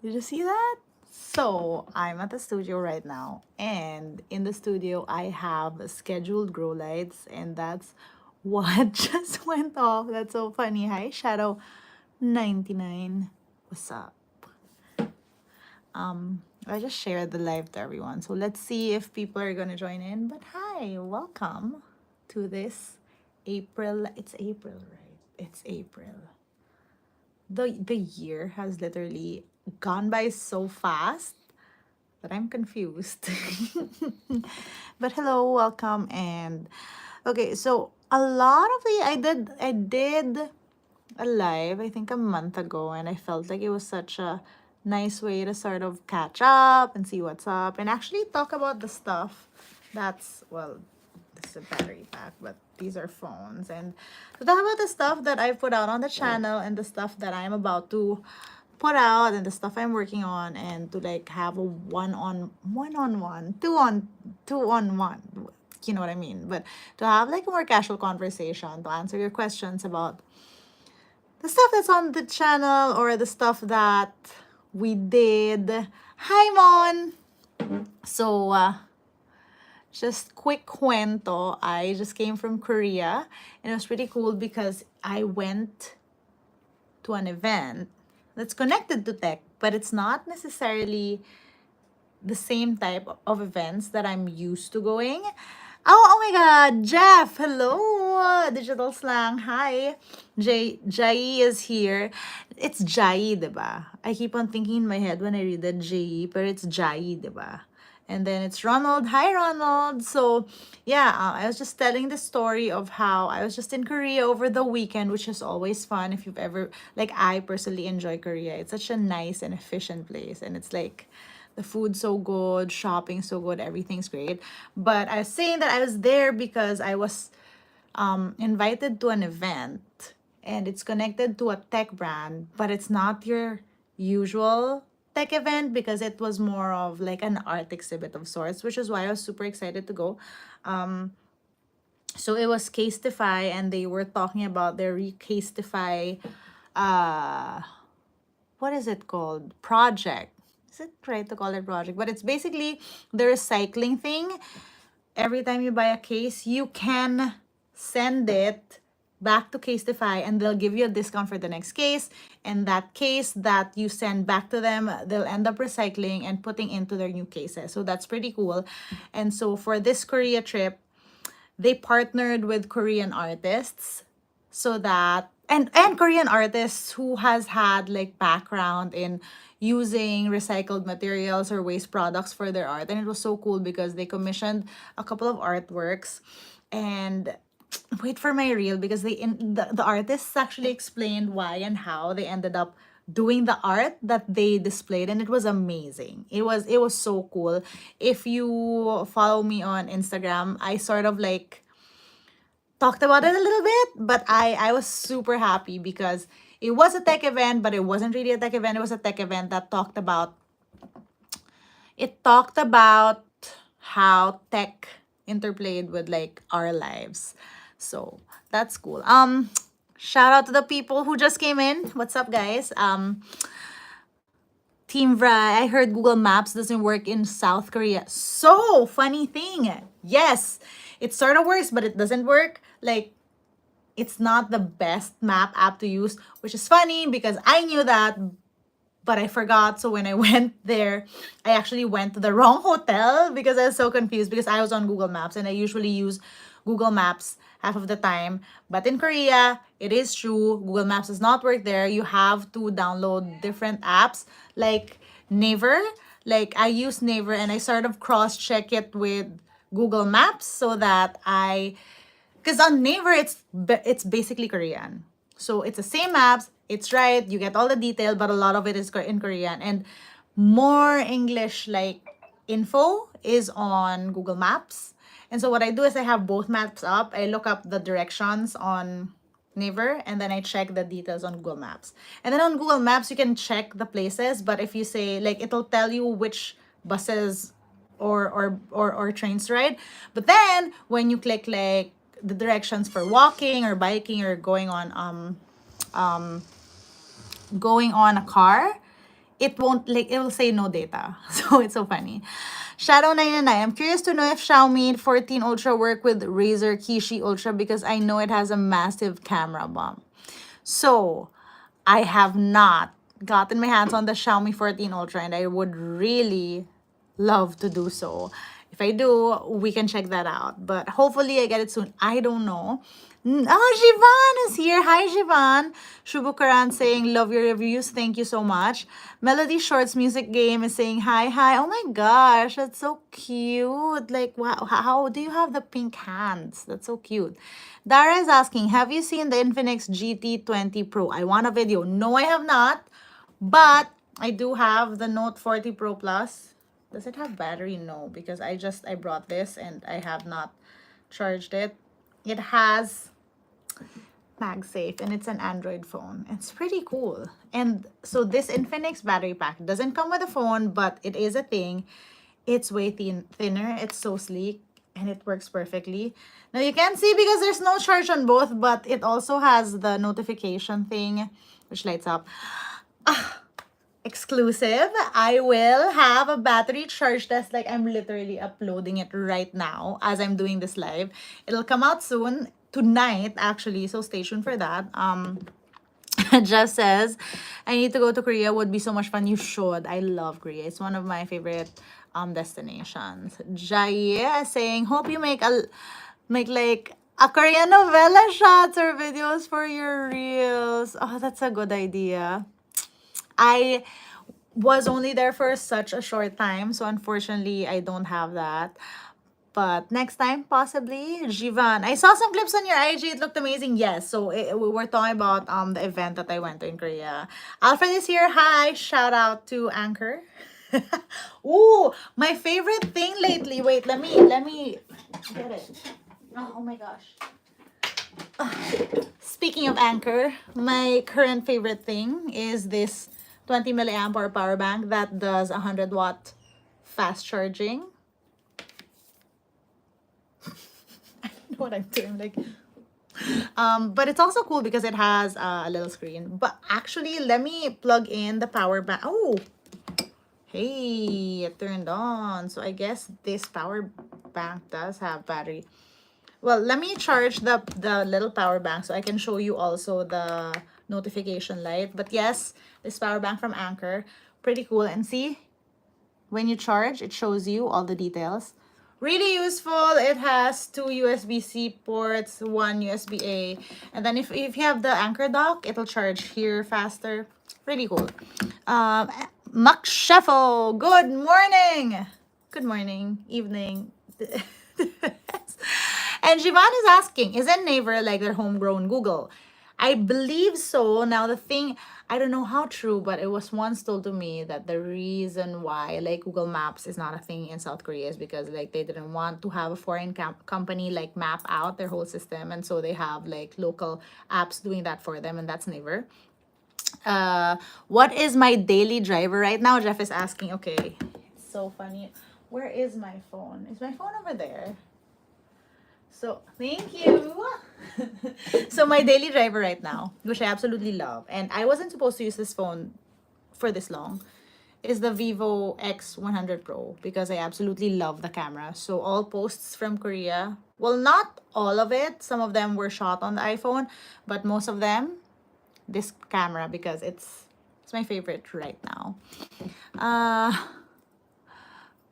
Did you see that? So I'm at the studio right now, and in the studio I have scheduled grow lights, and that's what just went off. That's so funny. Hi, Shadow 99. What's up? I just shared the live to everyone. So let's see if people are gonna join in. But hi, welcome to this April. It's April, right? It's April. The year has literally gone by so fast that I'm confused. But hello, welcome, and okay, so a lot of the I did a live I think a month ago, and I felt like it was such a nice way to sort of catch up and see what's up and actually talk about the stuff that's, well, this is a battery pack, but these are phones, and to talk about the stuff that I put out on the channel and the stuff that I'm about to put out and the stuff I'm working on, and to like have a one on one, two on one, you know what I mean? But to have like a more casual conversation, to answer your questions about the stuff that's on the channel or the stuff that we did. Hi, Mon! So, just quick cuento. I just came from Korea, and it was pretty cool because I went to an event that's connected to tech, but it's not necessarily the same type of events that I'm used to going. Oh my God, Jeff, hello, Digital Slang, hi. Jai is here. It's Jai, diba? I keep on thinking in my head when I read that Jai, but it's Jai, diba? And then it's Ronald. Hi, Ronald. So, yeah, I was just telling the story of how I was just in Korea over the weekend, which is always fun if you've ever, like, I personally enjoy Korea. It's such a nice and efficient place. And it's like, the food's so good, shopping so good, everything's great. But I was saying that I was there because I was invited to an event, and it's connected to a tech brand, but it's not your usual tech event because it was more of like an art exhibit of sorts, which is why I was super excited to go. So it was Casetify, and they were talking about their Casetify, uh, what is it called? Project. Is it right to call it project? But it's basically the recycling thing. Every time you buy a case, you can send it back to Casetify, and they'll give you a discount for the next case. And that case that you send back to them, they'll end up recycling and putting into their new cases. So that's pretty cool. And so for this Korea trip, they partnered with Korean artists so that and Korean artists who has had like background in using recycled materials or waste products for their art. And it was so cool because they commissioned a couple of artworks, and wait for my reel because the artists actually explained why and how they ended up doing the art that they displayed, and it was amazing. It was so cool. If you follow me on Instagram, I sort of like talked about it a little bit, but I was super happy because it was a tech event, but it wasn't really a tech event. It was a tech event that talked about how tech interplayed with like our lives. So that's cool. Shout out to the people who just came in. What's up, guys? Team Vry, I heard Google Maps doesn't work in South Korea. So, funny thing. Yes, it sort of works, but it doesn't work. Like, it's not the best map app to use, which is funny because I knew that, but I forgot. So when I went there, I actually went to the wrong hotel because I was so confused because I was on Google Maps, and I usually use Google Maps half of the time. But in Korea, it is true. Google Maps does not work there. You have to download different apps like Naver. Like I use Naver, and I sort of cross-check it with Google Maps so that because on Naver it's basically Korean. So it's the same apps, it's right, you get all the detail, but a lot of it is in Korean, and more English like info is on Google Maps. And so what I do is I have both maps up. I look up the directions on Naver, and then I check the details on Google Maps. And then on Google Maps you can check the places, but if you say like it'll tell you which buses or trains to ride. But then when you click like the directions for walking or biking or going on a car, it won't, like, it will say no data. So it's so funny. Shadow 99, I'm curious to know if Xiaomi 14 Ultra work with Razer Kishi Ultra because I know it has a massive camera bump. So I have not gotten my hands on the Xiaomi 14 Ultra, and I would really love to do so. If I do, we can check that out. But hopefully I get it soon. I don't know. Oh, Jivan is here. Hi, Jivan. Shubukaran saying, love your reviews. Thank you so much. Melody Shorts Music Game is saying, hi, hi. Oh my gosh, that's so cute. Like, wow, how do you have the pink hands? That's so cute. Dara is asking, have you seen the Infinix GT20 Pro? I want a video. No, I have not. But I do have the Note 40 Pro Plus. Does it have battery? No, because I brought this and I have not charged it. It has MagSafe and it's an Android phone. It's pretty cool. And so this Infinix battery pack doesn't come with a phone, but it is a thing. It's way thinner. It's so sleek and it works perfectly. Now you can't see because there's no charge on both, but it also has the notification thing which lights up. Exclusive. I will have a battery charge test. Like, I'm literally uploading it right now as I'm doing this live. It'll come out soon, tonight actually, so stay tuned for that. Just says, I need to go to Korea. Would be so much fun. You should. I love Korea. It's one of my favorite destinations. Jaya saying, hope you make like a Korean novela shots or videos for your reels. Oh, that's a good idea. I was only there for such a short time, so unfortunately, I don't have that. But next time, possibly. Jivan, I saw some clips on your IG. It looked amazing. Yes, so we were talking about the event that I went to in Korea. Alfred is here. Hi. Shout out to Anchor. Ooh, my favorite thing lately. Wait, let me get it. Oh my gosh. Speaking of Anchor, my current favorite thing is this 20 milliamp hour power bank that does 100-watt fast charging. I don't know what I'm doing, like, but it's also cool because it has a little screen. But actually, let me plug in the power bank. Oh, hey, it turned on. So I guess this power bank does have battery. Well, let me charge the little power bank so I can show you also the notification light. But yes, this power bank from Anchor, pretty cool. And see, when you charge, it shows you all the details. Really useful. It has 2 USB-C ports, 1 USB-A. And then if you have the Anchor dock, it'll charge here faster. Pretty cool. Max Sheffel, good morning. Good morning, evening. And Jivan is asking, isn't Naver like their homegrown Google? I believe so. Now, the thing, I don't know how true, but it was once told to me that the reason why like Google Maps is not a thing in South Korea is because like they didn't want to have a foreign company like map out their whole system. And so they have like local apps doing that for them, and that's Naver. What is my daily driver right now? Jeff is asking. Okay, it's so funny. Where is my phone? Is my phone over there? So, thank you. So, my daily driver right now, which I absolutely love, and I wasn't supposed to use this phone for this long, is the Vivo X100 Pro because I absolutely love the camera. So, all posts from Korea, well, not all of it, some of them were shot on the iPhone, but most of them, this camera because it's my favorite right now.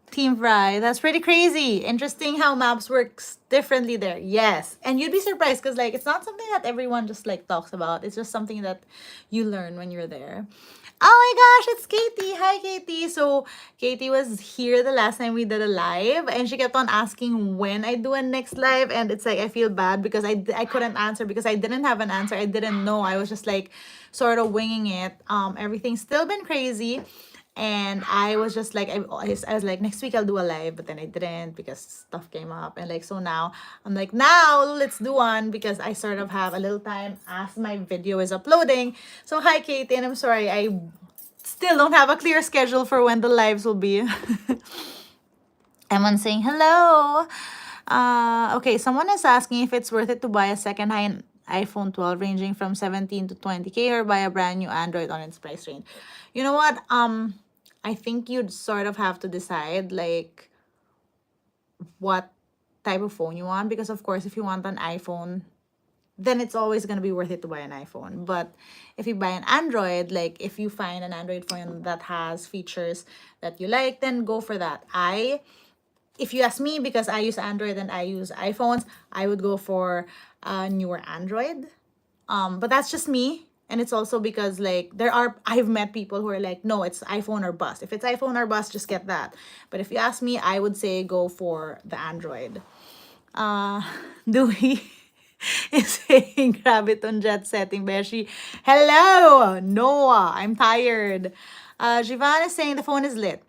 Team Fry, that's pretty crazy. Interesting how maps works differently there. Yes. And you'd be surprised because like it's not something that everyone just like talks about. It's just something that you learn when you're there. Oh my gosh, it's Katie. Hi, Katie. So Katie was here the last time we did a live and she kept on asking when I do a next live. And it's like, I feel bad because I couldn't answer because I didn't have an answer. I didn't know. I was just like sort of winging it. Everything's still been crazy. And I was just like, I was like, next week I'll do a live, but then I didn't because stuff came up. And like, so now I'm like, now let's do one because I sort of have a little time as my video is uploading. So hi, Katie, and I'm sorry, I still don't have a clear schedule for when the lives will be. Everyone's saying hello. Okay, someone is asking if it's worth it to buy a second-hand iPhone 12 ranging from 17 to 20K, or buy a brand new Android on its price range? You know what? I think you'd sort of have to decide like what type of phone you want, because of course if you want an iPhone, then it's always going to be worth it to buy an iPhone. But if you buy an Android, like if you find an Android phone that has features that you like, then go for that. If you ask me, because I use Android and I use iPhones, I would go for a newer Android. But that's just me. And it's also because like I've met people who are like, no, it's iPhone or bust. If it's iPhone or bust, just get that. But if you ask me, I would say go for the Android. Uh, Dewey is saying, grab it on jet setting, Beshi. Hello, Noah. I'm tired. Jivan is saying the phone is lit.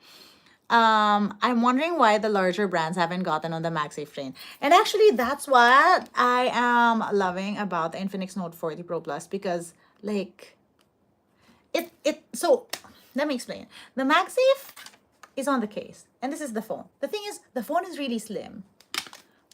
I'm wondering why the larger brands haven't gotten on the MagSafe train. And actually, that's what I am loving about the Infinix Note 40 Pro Plus, because like so let me explain. The MagSafe is on the case, and this is the phone. The thing is, the phone is really slim.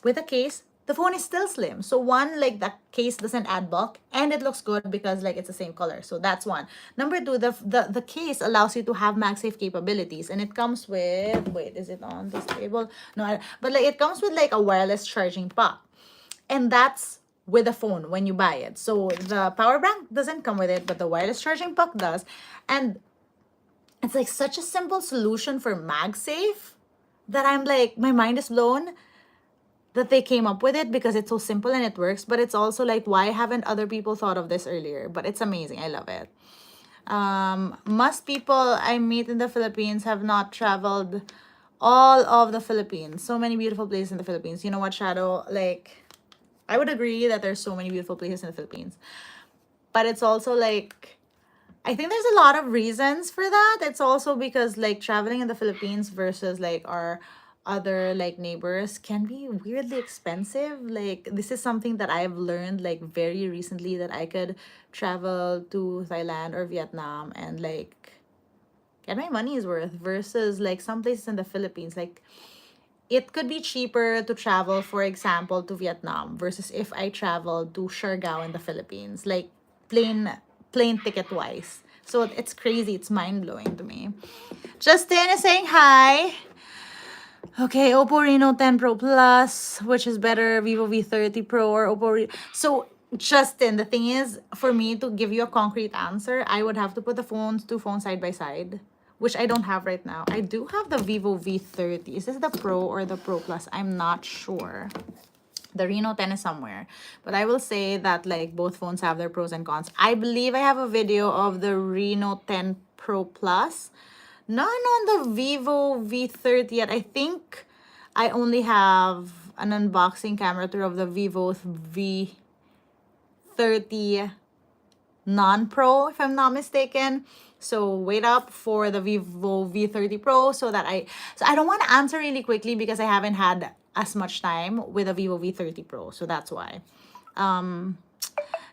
With a case, the phone is still slim. So one, like the case doesn't add bulk, and it looks good because like it's the same color. So that's one. Number two, the case allows you to have MagSafe capabilities, and it comes with, wait, is it on this table? No, but like it comes with like a wireless charging port, and that's with the phone when you buy it. So the power bank doesn't come with it, but the wireless charging puck does. And it's like such a simple solution for MagSafe that I'm like, my mind is blown that they came up with it, because it's so simple and it works. But it's also like, why haven't other people thought of this earlier? But it's amazing. I love it. Most people I meet in the Philippines have not traveled all of the Philippines. So many beautiful places in the Philippines. You know what, Shadow? Like, I would agree that there's so many beautiful places in the Philippines. But it's also like, I think there's a lot of reasons for that. It's also because like traveling in the Philippines versus like our other like neighbors can be weirdly expensive. Like this is something that I've learned like very recently, that I could travel to Thailand or Vietnam and like get my money's worth, versus like some places in the Philippines. Like it could be cheaper to travel, for example, to Vietnam versus if I travel to Siargao in the Philippines, like plane ticket wise. So it's crazy. It's mind blowing to me. Justin is saying hi. Okay, Oppo Reno 10 Pro Plus, which is better, Vivo V30 Pro or So Justin, the thing is, for me to give you a concrete answer, I would have to put the two phones side by side, which I don't have right now. I do have the Vivo V30. Is this the Pro or the Pro Plus? I'm not sure. The Reno 10 is somewhere. But I will say that like both phones have their pros and cons. I believe I have a video of the Reno 10 Pro Plus. None on the Vivo V30 yet. I think I only have an unboxing camera tour of the Vivo V30 non-pro, if I'm not mistaken. So wait up for the Vivo V30 Pro so I don't want to answer really quickly because I haven't had as much time with a Vivo V30 Pro. So that's why.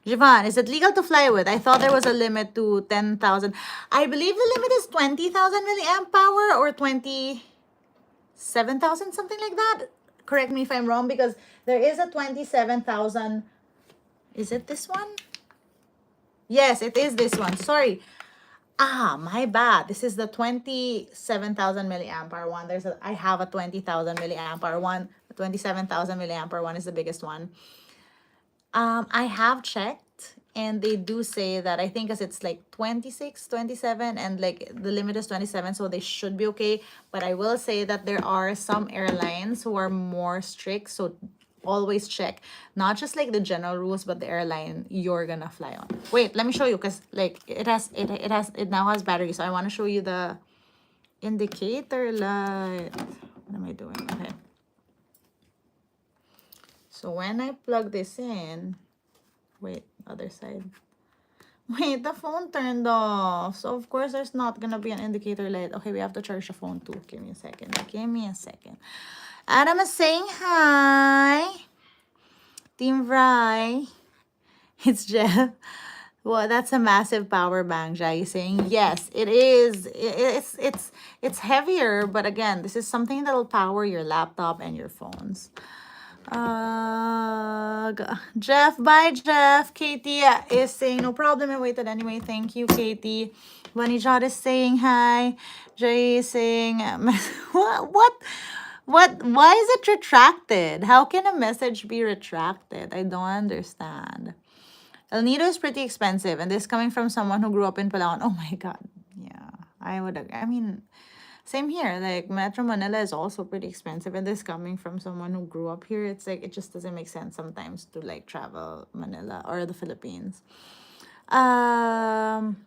Jivan, is it legal to fly with? I thought there was a limit to 10,000. I believe the limit is 20,000 milliamp power or 27,000, something like that. Correct me if I'm wrong, because there is a 27,000. Is it this one? Yes, it is this one. Sorry. My bad. This is the 27,000 milliamp hour one. I have a 20,000 milliamp hour one. The 27,000 milliamp hour one is the biggest one. I have checked, and they do say that, I think as it's like 26, 27, and like the limit is 27, so they should be okay. But I will say that there are some airlines who are more strict, so always check not just like the general rules, but the airline you're gonna fly on. Wait, let me show you, because like it now has battery. So I want to show you the indicator light. What am I doing? Okay, so when I plug this in, wait, other side. Wait, the phone turned off, so of course there's not gonna be an indicator light. Okay, we have to charge the phone too. Give me a second. Adam is saying hi. Team Fry. It's Jeff. Well, that's a massive power bank, Jai is saying. Yes, it is. It's heavier, but again, this is something that'll power your laptop and your phones. Jeff, bye Jeff. Katie is saying no problem. I waited anyway. Thank you, Katie. Vanijot is saying hi. Jay is saying what? Why is it retracted? How can a message be retracted? I don't understand. El Nido is pretty expensive, and this coming from someone who grew up in Palawan. Oh my God. Yeah, I would. I mean, same here. Like Metro Manila is also pretty expensive, and this coming from someone who grew up here, it's like it just doesn't make sense sometimes to like travel Manila or the Philippines. Um.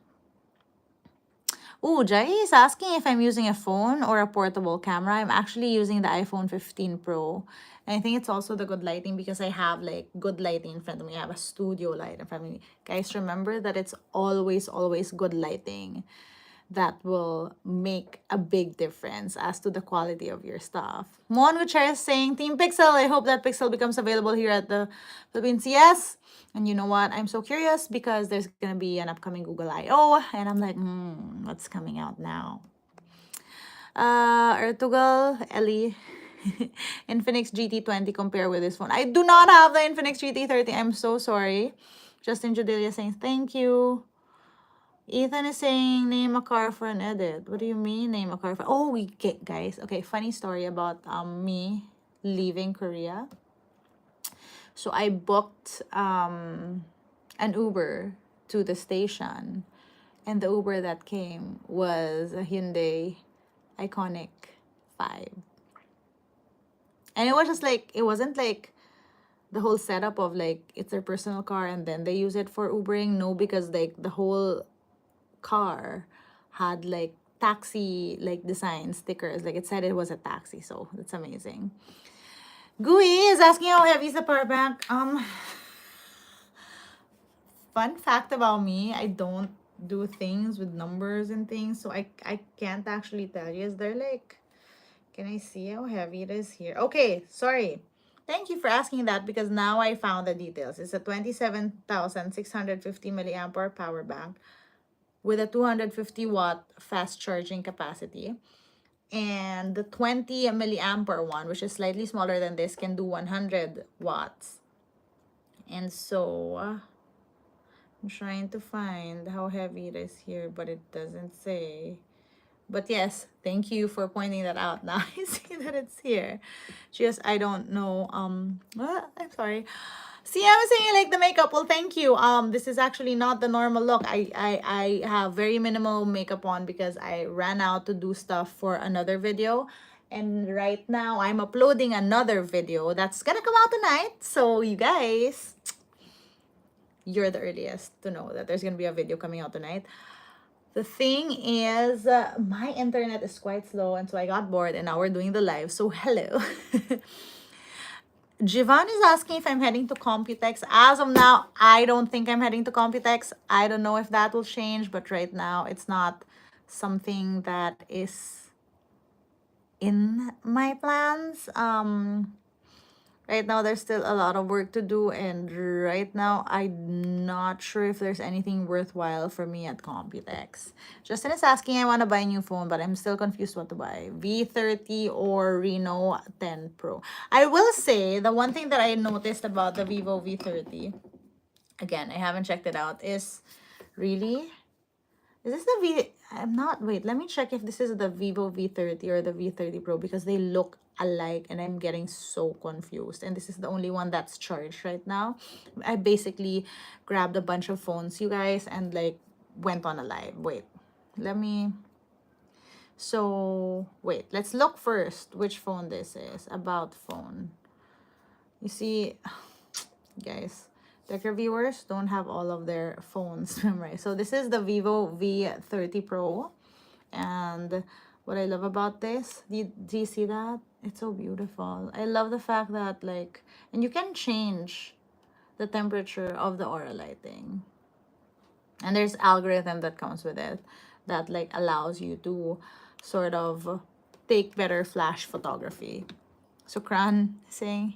Oh, Jai is asking if I'm using a phone or a portable camera. I'm actually using the iPhone 15 Pro. And I think it's also the good lighting because I have like good lighting in front of me. I have a studio light in front of me. Guys, remember that it's always, always good lighting that will make a big difference as to the quality of your stuff. Mon Witcher is saying, Team Pixel, I hope that Pixel becomes available here at the Philippines. Yes. And you know what? I'm so curious because there's going to be an upcoming Google I.O. And I'm like, what's coming out now? Ertugal, Ellie, Infinix GT20 compare with this phone. I do not have the Infinix GT30. I'm so sorry. Justin Judelia saying, thank you. Ethan is saying, name a car for an edit. What do you mean, name a car for... Oh, we get, guys. Okay, funny story about me leaving Korea. So I booked an Uber to the station. And the Uber that came was a Hyundai Iconic 5. And it was just like, it wasn't like the whole setup of like, it's their personal car and then they use it for Ubering. No, because like the whole car had like taxi like design stickers, like it said it was a taxi, so that's amazing. Gui is asking how heavy is the power bank. Fun fact about me, I don't do things with numbers and things, so I can't actually tell you. Is there like, can I see how heavy it is here? Okay, sorry. Thank you for asking that because now I found the details. It's a 27,650 milliamp hour power bank with a 250 watt fast charging capacity. And the 20 milliampere one, which is slightly smaller than this, can do 100 watts. And so I'm trying to find how heavy it is here, but it doesn't say. But yes, thank you for pointing that out. Now I see that it's here. Just I don't know. I'm sorry. See, I was saying like the makeup. Well, thank you. This is actually not the normal look. I have very minimal makeup on because I ran out to do stuff for another video. And right now I'm uploading another video that's gonna come out tonight. So you guys, you're the earliest to know that there's gonna be a video coming out tonight. The thing is, my internet is quite slow, and so I got bored, and now we're doing the live. So hello. Jivan is asking if I'm heading to Computex. As of now, I don't think I'm heading to Computex. I don't know if that will change, but right now it's not something that is in my plans. Right now there's still a lot of work to do, and right now I'm not sure if there's anything worthwhile for me at Computex. Justin is asking, I want to buy a new phone, but I'm still confused what to buy. V30 or Reno 10 Pro. I will say the one thing that I noticed about the Vivo V30, again, I haven't checked it out, is really, is this the I'm not, wait, let me check if this is the Vivo V30 or the V30 Pro because they look alike and I'm getting so confused. And this is the only one that's charged right now. I basically grabbed a bunch of phones, you guys, and like went on a live. Wait, let me, so wait, let's look first which phone this is. About phone. You see, guys, tech reviewers don't have all of their phones memorized. So this is the Vivo V30 Pro. And what I love about this, do you see that? It's so beautiful. I love the fact that like, and you can change the temperature of the aura lighting. And there's algorithm that comes with it that like allows you to sort of take better flash photography. So Kran saying,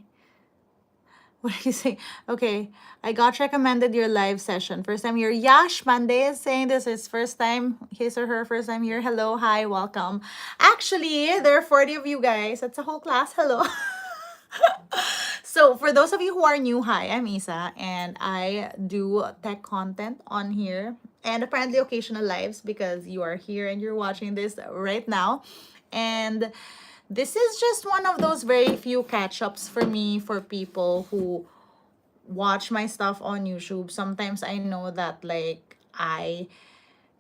what are you saying? Okay, I got recommended your live session. First time here. Yash Monday is saying this is first time, his or her first time here. Hello, hi, welcome. Actually, there are 40 of you guys. That's a whole class. Hello. So for those of you who are new, hi, I'm Isa, and I do tech content on here and apparently occasional lives because you are here and you're watching this right now. And this is just one of those very few catch-ups for me for people who watch my stuff on YouTube. Sometimes I know that like I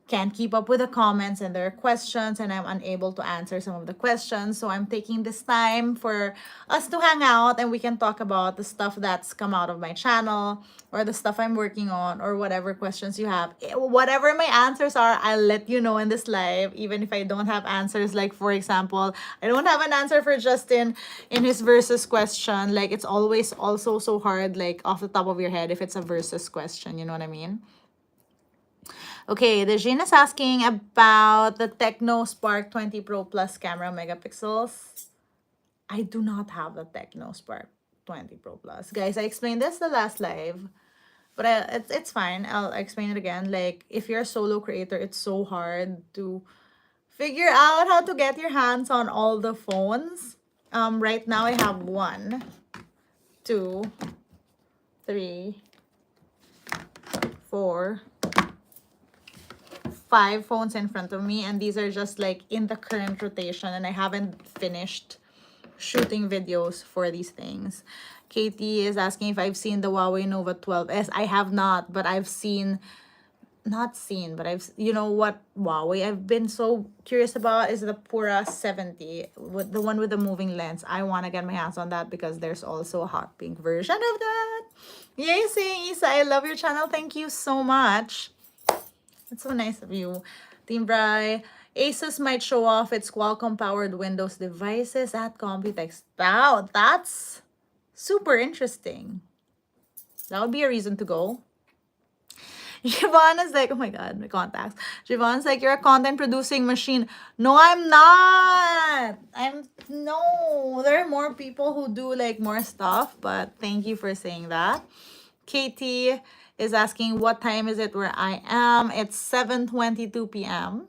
can't keep up with the comments and there are questions and I'm unable to answer some of the questions. So I'm taking this time for us to hang out and we can talk about the stuff that's come out of my channel or the stuff I'm working on or whatever questions you have. Whatever my answers are, I'll let you know in this live, even if I don't have answers. Like, for example, I don't have an answer for Justin in his versus question. Like, it's always also so hard, like off the top of your head, if it's a versus question, you know what I mean? Okay, the Jean is asking about the Tecno Spark 20 Pro Plus camera megapixels. I do not have the Tecno Spark 20 Pro Plus. Guys, I explained this the last live, but it's fine. I'll explain it again. Like, if you're a solo creator, it's so hard to figure out how to get your hands on all the phones. Right now I have 1, 2, 3, 4, 5 phones in front of me, and these are just like in the current rotation, and I haven't finished shooting videos for these things. Katie is asking if I've seen the Huawei Nova 12S. I have not, but I've seen, not seen, but I've, you know what Huawei I've been so curious about is the Pura 70, with the one with the moving lens. I want to get my hands on that because there's also a hot pink version of that. Yay, saying Isa, I love your channel. Thank you so much. It's so nice of you. Team Bri, Asus might show off its Qualcomm-powered Windows devices at Computex. Wow, that's super interesting. That would be a reason to go. Siobhan is like, oh my god, my contacts. Siobhan's like, you're a content producing machine. No, I'm not. No, there are more people who do like more stuff, but thank you for saying that. Katie is asking, what time is it where I am? It's 7:22 p.m.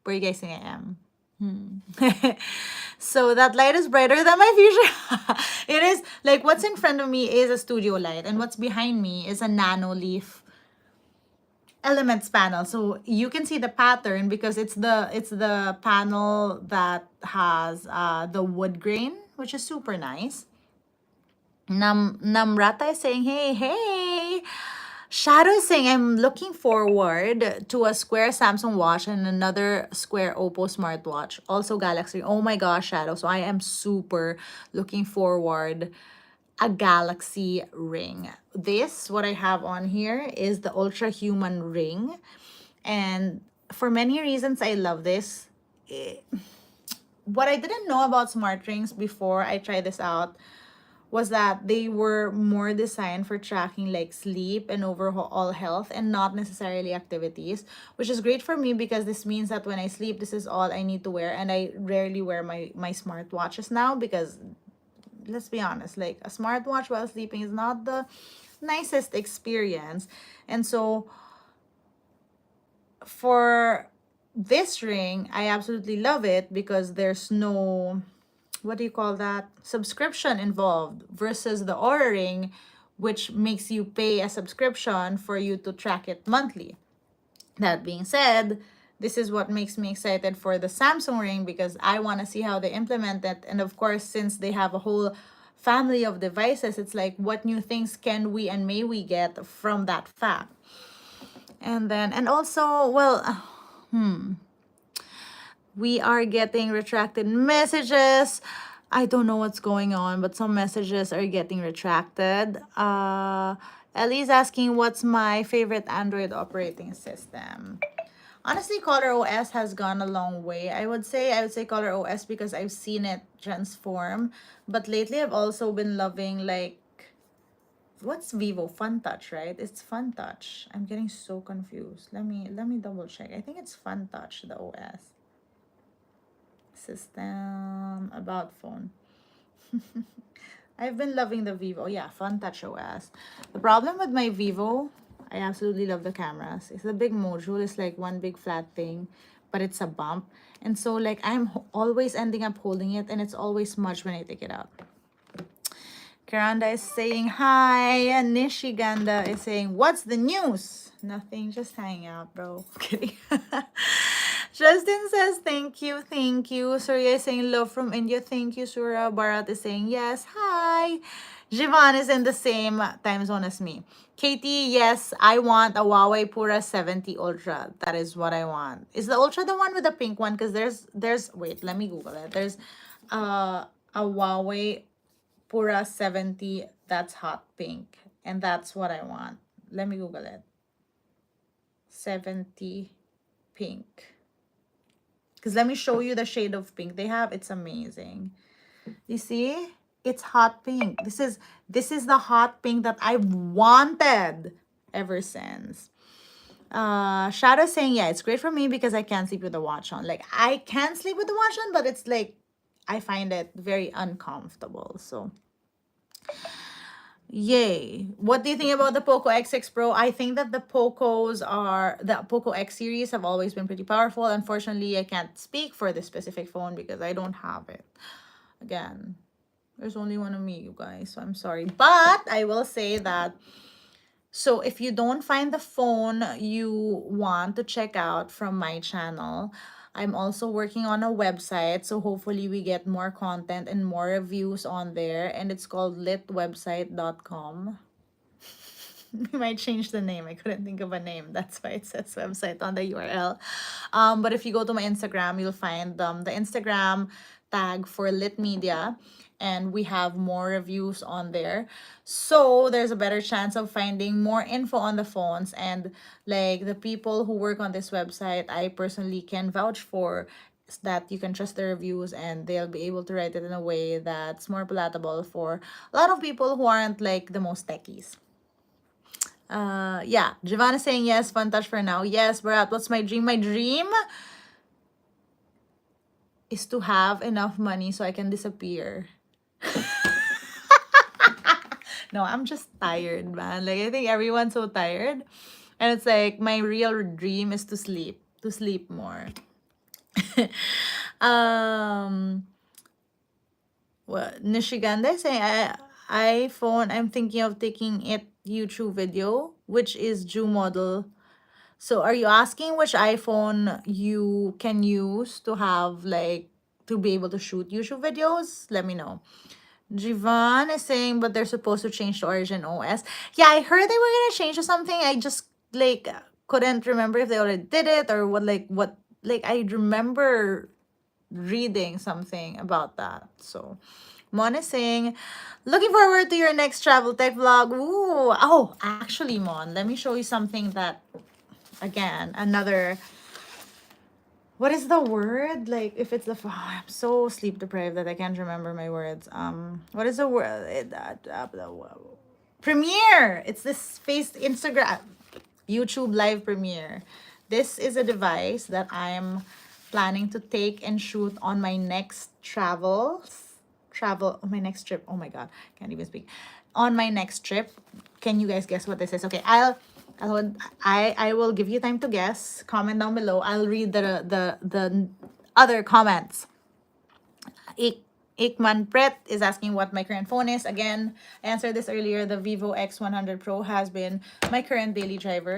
Where you guys think I am? So that light is brighter than my future. It is like what's in front of me is a studio light, and what's behind me is a nano leaf elements panel. So you can see the pattern because it's the panel that has the wood grain, which is super nice. Namrata is saying, hey. Shadow is saying, I'm looking forward to a square Samsung watch and another square Oppo smartwatch. Also Galaxy. Oh my gosh, Shadow. So I am super looking forward a Galaxy ring. This, what I have on here, is the Ultra Human ring. And for many reasons, I love this. What I didn't know about smart rings before I tried this out was that they were more designed for tracking like sleep and overall health and not necessarily activities, which is great for me because this means that when I sleep, this is all I need to wear. And I rarely wear my smartwatches now because, let's be honest, like a smartwatch while sleeping is not the nicest experience. And so for this ring, I absolutely love it because there's no, what do you call that, subscription involved, versus the Aura ring, which makes you pay a subscription for you to track it monthly. That being said, this is what makes me excited for the Samsung ring because I want to see how they implement it. And of course, since they have a whole family of devices, it's like, what new things can we and may we get from that fact? And then, and also, well, we are getting retracted messages. I don't know what's going on, but some messages are getting retracted. Ellie's asking, what's my favorite Android operating system? Honestly, Color OS has gone a long way. I would say Color OS because I've seen it transform. But lately, I've also been loving like, what's Vivo? Fun Touch, right? It's Fun Touch. I'm getting so confused. Let me double check. I think it's Fun Touch, the OS. System, about phone. I've been loving the Vivo. Yeah, Fun Touch OS. The problem with my Vivo, I absolutely love the cameras. It's a big module. It's like one big flat thing, but it's a bump. And so like I'm always ending up holding it and it's always smudged when I take it out. Karanda is saying hi. And Nishiganda is saying, what's the news? Nothing, just hanging out, bro. Kidding. Justin says, thank you, thank you. Surya is saying, love from India. Thank you, Surya. Bharat is saying, yes, hi. Jivan is in the same time zone as me. Katie, yes, I want a Huawei Pura 70 Ultra. That is what I want. Is the Ultra the one with the pink one? Because wait, let me Google it. There's a Huawei Pura 70 that's hot pink. And that's what I want. Let me Google it. 70 pink. Because let me show you the shade of pink they have. It's amazing. You see? It's hot pink. This is the hot pink that I wanted ever since. Shadow saying, yeah, it's great for me because I can't sleep with the watch on. Like, I can sleep with the watch on, but it's like, I find it very uncomfortable. So, yay. What do you think about the Poco X6 Pro? I think that the Poco X series have always been pretty powerful. Unfortunately, I can't speak for this specific phone because I don't have it. Again, there's only one of me, you guys, so I'm sorry. But I will say that, so if you don't find the phone you want to check out from my channel, I'm also working on a website. So hopefully we get more content and more reviews on there. And it's called litwebsite.com. We might change the name. I couldn't think of a name. That's why it says website on the URL. But if you go to my Instagram, you'll find the Instagram tag for Lit Media. And we have more reviews on there. So there's a better chance of finding more info on the phones. And like the people who work on this website, I personally can vouch for that you can trust the reviews and they'll be able to write it in a way that's more palatable for a lot of people who aren't like the most techies. Yeah, Giovanna saying yes, fun touch for now. Yes, Bharat, what's my dream? My dream is to have enough money so I can disappear. No, I'm just tired, man. Like, I think everyone's so tired. And it's like, my real dream is to sleep more. Well, Nishiganda is saying, iPhone, I'm thinking of taking it YouTube video, which is Jew model. So are you asking which iPhone you can use to have like to be able to shoot YouTube videos? Let me know. Jivan is saying, but they're supposed to change to Origin OS. Yeah, I heard they were gonna change to something. I just like couldn't remember if they already did it or what like I remember reading something about that. So Mon is saying, looking forward to your next travel tech vlog. Ooh, oh, actually, Mon, let me show you something that, again, another, what is the word? Like, if it's the, I'm so sleep deprived that I can't remember my words. What is the word? Premiere. It's this face Instagram, YouTube live premiere. This is a device that I'm planning to take and shoot on my next my next trip. Oh my god, can't even speak. On my next trip. Can you guys guess what this is? Okay, I will give you time to guess. Comment down below. I'll read the other comments. Ikman Pret is asking what my current phone is. Again, I answered this earlier. The Vivo X100 Pro has been my current daily driver.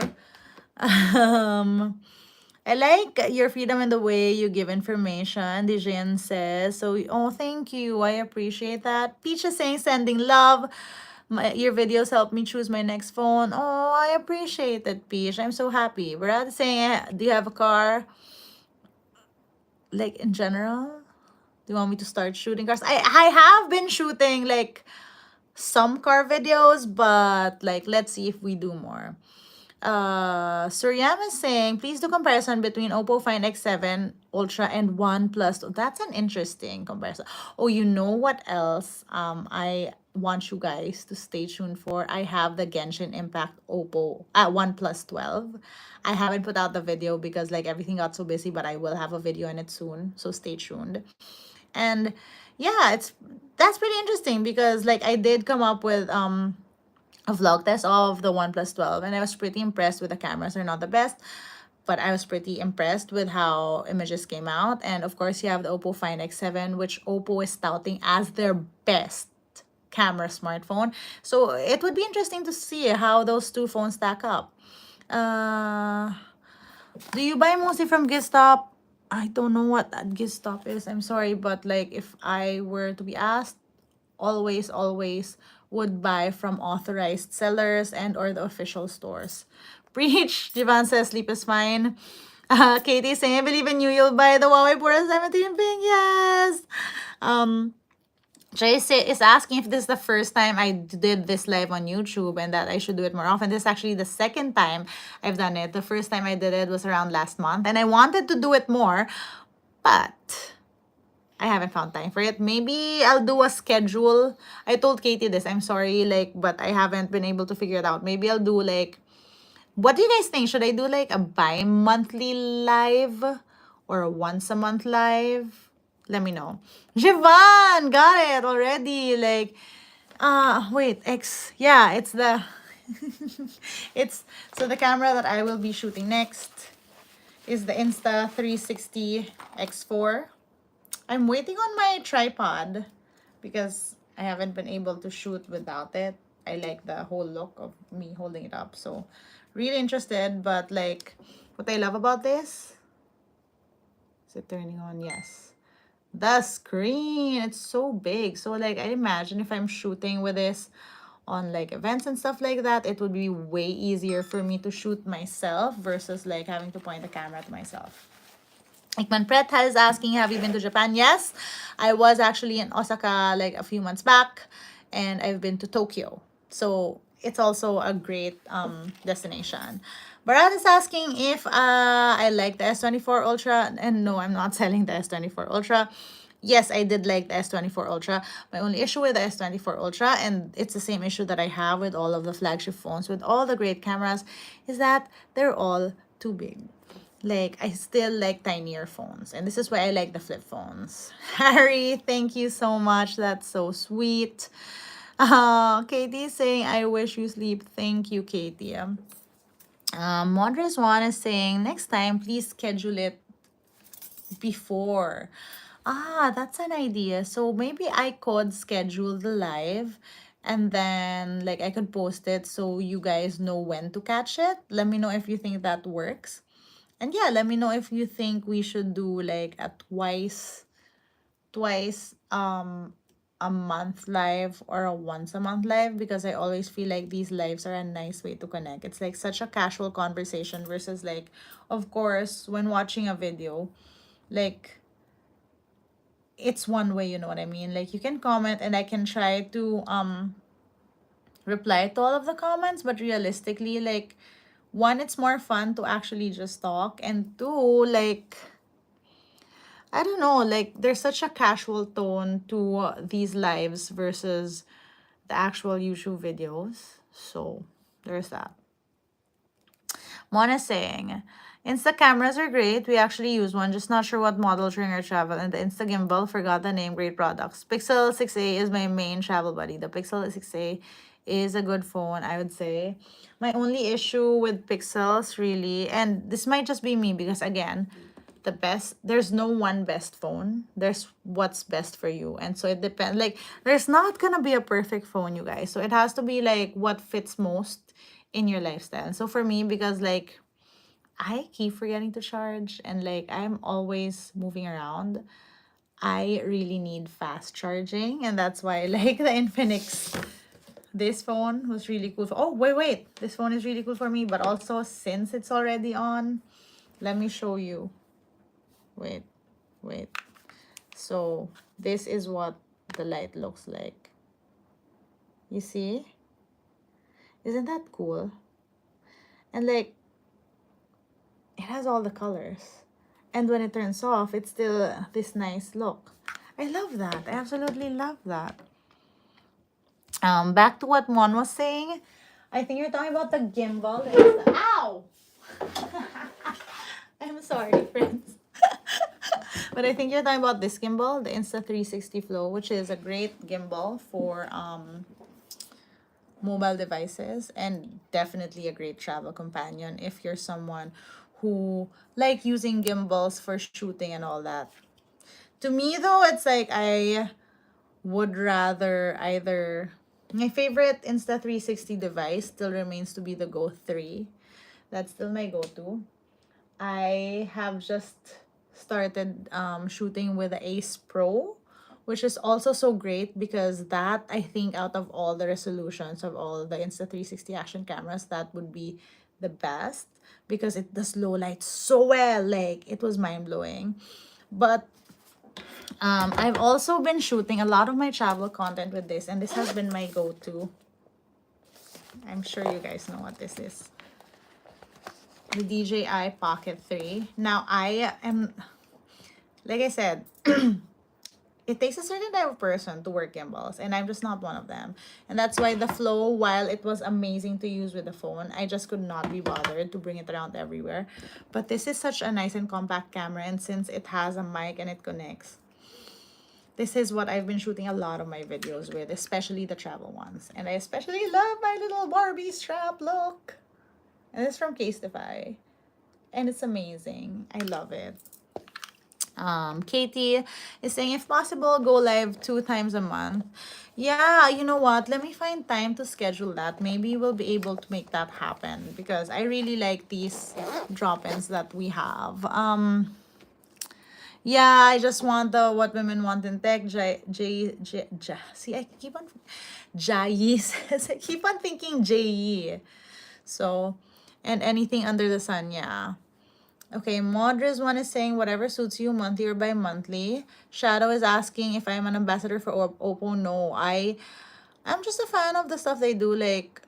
I like your freedom and the way you give information, Dijon says. So, oh, thank you. I appreciate that. Peach is saying, sending love. Your videos help me choose my next phone. Oh, I appreciate it, Peach. I'm so happy. Brad is saying, do you have a car? Like, in general? Do you want me to start shooting cars? I have been shooting, like, some car videos, but, like, let's see if we do more. Suryam is saying, please do comparison between Oppo Find X7 Ultra and OnePlus. That's an interesting comparison. Oh, you know what else? I want you guys to stay tuned for. I have the Genshin Impact Oppo at OnePlus 12. I haven't put out the video because like everything got so busy, but I will have a video on it soon. So stay tuned. And yeah, that's pretty interesting because like I did come up with a vlog test of the OnePlus 12 and I was pretty impressed with the cameras. They're not the best, but I was pretty impressed with how images came out. And of course, you have the Oppo Find X7, which Oppo is touting as their best camera smartphone. So it would be interesting to see how those two phones stack up. Uh, do you buy mostly from Gistop? I don't know what that Gistop is. I'm sorry, but like if I were to be asked, always would buy from authorized sellers and or the official stores. Preach. Jivan says sleep is fine. Katie saying, I believe in you. You'll buy the Huawei Pura 17 ping. Yes. Trace is asking if this is the first time I did this live on YouTube and that I should do it more often. This is actually the second time I've done it. The first time I did it was around last month, and I wanted to do it more, but I haven't found time for it. Maybe I'll do a schedule. I told Katie this. I'm sorry, like, but I haven't been able to figure it out. Maybe I'll do like, what do you guys think? Should I do like a bi-monthly live or a once a month live? Let me know. Jivan, got it already. Like, wait, yeah, it's the, it's, so the camera that I will be shooting next is the Insta360 X4. I'm waiting on my tripod because I haven't been able to shoot without it. I like the whole look of me holding it up. So really interested, but like what I love about this, is it turning on? Yes. The screen, it's so big. So like I imagine if I'm shooting with this on like events and stuff like that, it would be way easier for me to shoot myself versus like having to point the camera to myself. Ikman Pret is asking, have you been to Japan? Yes, I was actually in Osaka like a few months back, and I've been to Tokyo. So it's also a great destination. Barat is asking if I like the S24 Ultra. And no, I'm not selling the S24 Ultra. Yes, I did like the S24 Ultra. My only issue with the S24 Ultra, and it's the same issue that I have with all of the flagship phones, with all the great cameras, is that they're all too big. Like, I still like tinier phones. And this is why I like the flip phones. Harry, thank you so much. That's so sweet. Katie saying, I wish you sleep. Thank you, Katie. Modres One is saying, next time, please schedule it before. That's an idea. So maybe I could schedule the live and then like I could post it so you guys know when to catch it. Let me know if you think that works. And yeah, let me know if you think we should do like a twice a month live or a once a month live, because I always feel like these lives are a nice way to connect. It's like such a casual conversation versus like, of course, when watching a video, like it's one way, you know what I mean? Like you can comment and I can try to reply to all of the comments, but realistically, like one, it's more fun to actually just talk, and two, like I don't know, like there's such a casual tone to these lives versus the actual YouTube videos. So there's that. Mona saying, Insta cameras are great. We actually use one, just not sure what model during our travel. And the Insta gimbal, forgot the name, great products. Pixel 6a is my main travel buddy. The Pixel 6a is a good phone, I would say. My only issue with Pixels, really, and this might just be me because, again, there's no one best phone. There's what's best for you. And so it depends. Like, there's not gonna be a perfect phone, you guys. So it has to be like what fits most in your lifestyle. So for me, because like I keep forgetting to charge and like I'm always moving around, I really need fast charging. And that's why like the Infinix, this phone was really cool. Oh, wait. This phone is really cool for me. But also, since it's already on, let me show you. Wait. So this is what the light looks like. You see? Isn't that cool? And like, it has all the colors. And when it turns off, it's still this nice look. I love that. I absolutely love that. Back to what Mon was saying. I think you're talking about the gimbal. Ow! I'm sorry, friends. But I think you're talking about this gimbal, the Insta360 Flow, which is a great gimbal for mobile devices and definitely a great travel companion if you're someone who like using gimbals for shooting and all that. To me though, it's like I would rather either... My favorite Insta360 device still remains to be the Go 3. That's still my go-to. I have just started shooting with the Ace Pro, which is also so great because that, I think, out of all the resolutions of all the Insta360 action cameras, that would be the best because it does low light so well. Like, it was mind-blowing. But I've also been shooting a lot of my travel content with this, and this has been my go-to. I'm sure you guys know what this is. The DJI Pocket 3. Now, I am, like I said, it takes a certain type of person to work gimbals, and I'm just not one of them. And that's why the Flow, while it was amazing to use with the phone, I just could not be bothered to bring it around everywhere. But this is such a nice and compact camera, and since it has a mic and it connects, this is what I've been shooting a lot of my videos with, especially the travel ones. And I especially love my little Barbie strap look. And it's from Casetify. And it's amazing. I love it. Katie is saying, if possible, go live 2 times a month. Yeah, you know what? Let me find time to schedule that. Maybe we'll be able to make that happen because I really like these drop-ins that we have. Yeah, I just want the What Women Want in Tech. See, I keep on... Jai says, I keep on thinking J-E. So, and anything under the sun, yeah. Okay, Modris one is saying whatever suits you, monthly or bi-monthly. Shadow is asking if I'm an ambassador for Oppo. No, I'm just a fan of the stuff they do, like,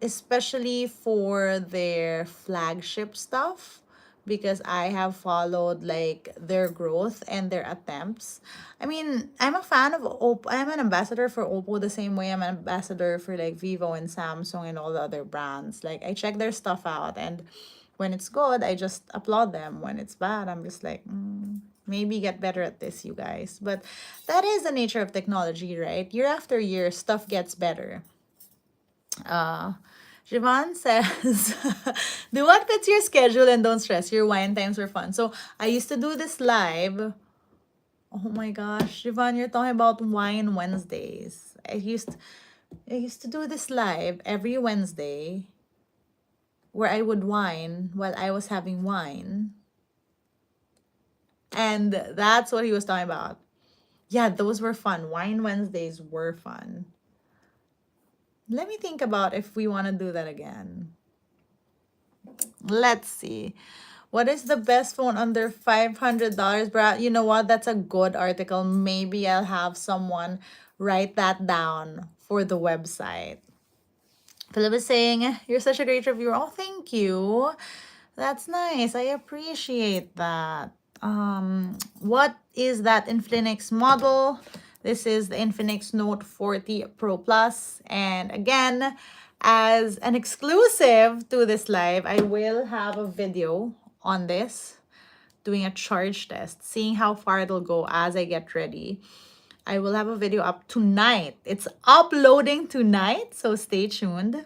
especially for their flagship stuff, because I have followed like their growth and their attempts. I mean, I'm a fan of Oppo. I'm an ambassador for Oppo the same way I'm an ambassador for like Vivo and Samsung and all the other brands. Like, I check their stuff out, and when it's good, I just applaud them. When it's bad, I'm just like, maybe get better at this, you guys. But that is the nature of technology, right? Year after year, stuff gets better. Javon says, do what fits your schedule and don't stress. Your wine times are fun. So I used to do this live. Oh my gosh, Javon, you're talking about wine Wednesdays. I used to do this live every Wednesday where I would wine while I was having wine. And that's what he was talking about. Yeah, those were fun. Wine Wednesdays were fun. Let me think about if we want to do that again. Let's see. What is the best phone under $500, Brad? You know what? That's a good article. Maybe I'll have someone write that down for the website. Philip is saying, you're such a great reviewer. Oh, thank you. That's nice. I appreciate that. What is that Infinix model? This is the Infinix Note 40 Pro Plus. And again, as an exclusive to this live, I will have a video on this, doing a charge test, seeing how far it'll go as I get ready. I will have a video up tonight. It's uploading tonight, so stay tuned.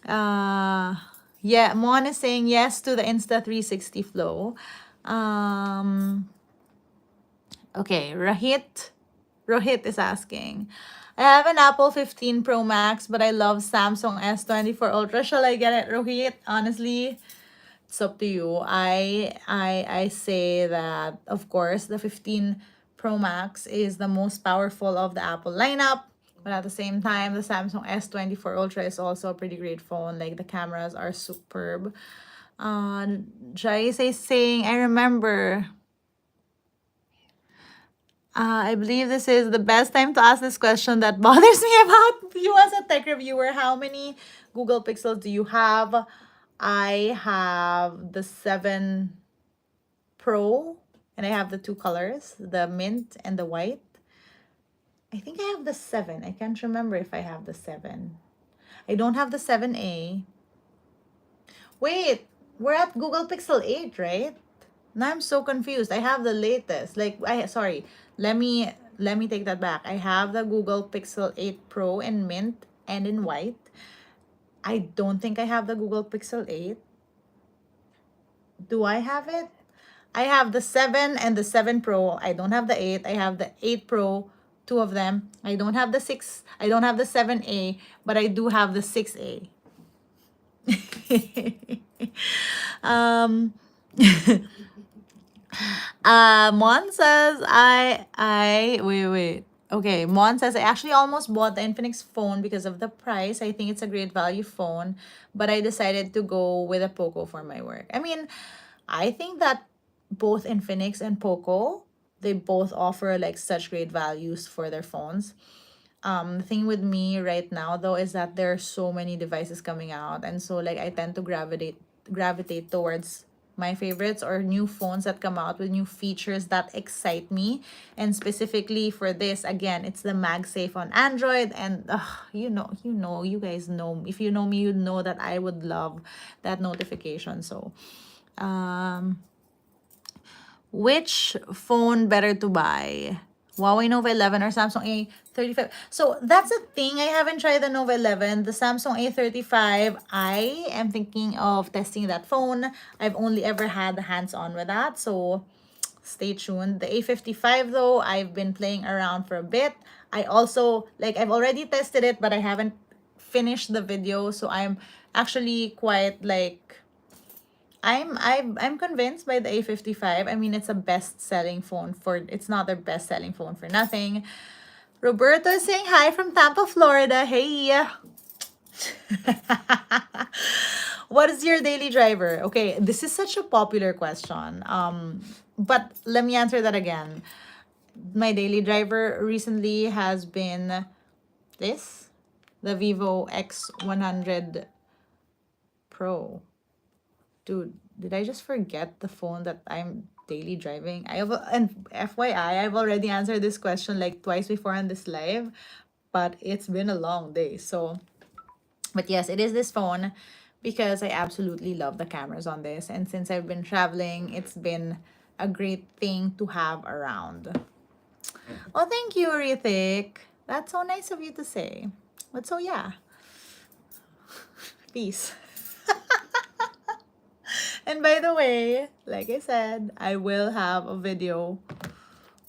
Yeah, Mon is saying yes to the Insta360 Flow. Okay, Rohit is asking, I have an Apple 15 Pro Max, but I love Samsung S24 Ultra. Shall I get it, Rohit? Honestly, it's up to you. I say that, of course, the 15 Pro Max is the most powerful of the Apple lineup. But at the same time, the Samsung S24 Ultra is also a pretty great phone. Like, the cameras are superb. Jai is saying, I remember. I believe this is the best time to ask this question that bothers me about you as a tech reviewer. How many Google Pixels do you have? I have the 7 Pro, and I have the 2 colors, the mint and the white. I think I have the 7. I can't remember if I have the 7. I don't have the 7A. Wait, we're at Google Pixel 8, right? Now I'm so confused. I have the latest. Like, sorry. Let me take that back. I have the Google Pixel 8 Pro in mint and in white. I don't think I have the Google Pixel 8. Do I have it? I have the 7 and the 7 Pro. I don't have the 8. I have the 8 Pro two of them. I don't have the 6, I don't have the 7A, but I do have the 6A. um Mon says wait. Okay, Mon says I actually almost bought the Infinix phone because of the price. I think it's a great value phone, but I decided to go with a Poco for my work. I mean, I think that both Infinix and Poco, they both offer like such great values for their phones. The thing with me right now though is that there are so many devices coming out, and so like I tend to gravitate towards my favorites or new phones that come out with new features that excite me. And specifically for this, again, it's the MagSafe on Android. And you guys know, if you know me, you know that I would love that notification. So which phone better to buy? Huawei Nova 11 or Samsung A35? So that's a thing. I haven't tried the Nova 11. The Samsung A35, I am thinking of testing that phone. I've only ever had the hands-on with that. So stay tuned. The A55 though, I've been playing around for a bit. I also, like, I've already tested it, but I haven't finished the video. So I'm actually quite like, I'm convinced by the A55. I mean, it's a best-selling phone for, it's not their best-selling phone for nothing. Roberto is saying hi from Tampa, Florida. Hey. What is your daily driver? Okay, this is such a popular question. But let me answer that again. My daily driver recently has been this, the Vivo X100 Pro. Dude, did I just forget the phone that I'm daily driving? And FYI, I've already answered this question like twice before on this live, but it's been a long day. So, but yes, it is this phone because I absolutely love the cameras on this. And since I've been traveling, it's been a great thing to have around. Oh, thank you, Rithik. That's so nice of you to say. But so yeah, peace. And by the way, like I said, I will have a video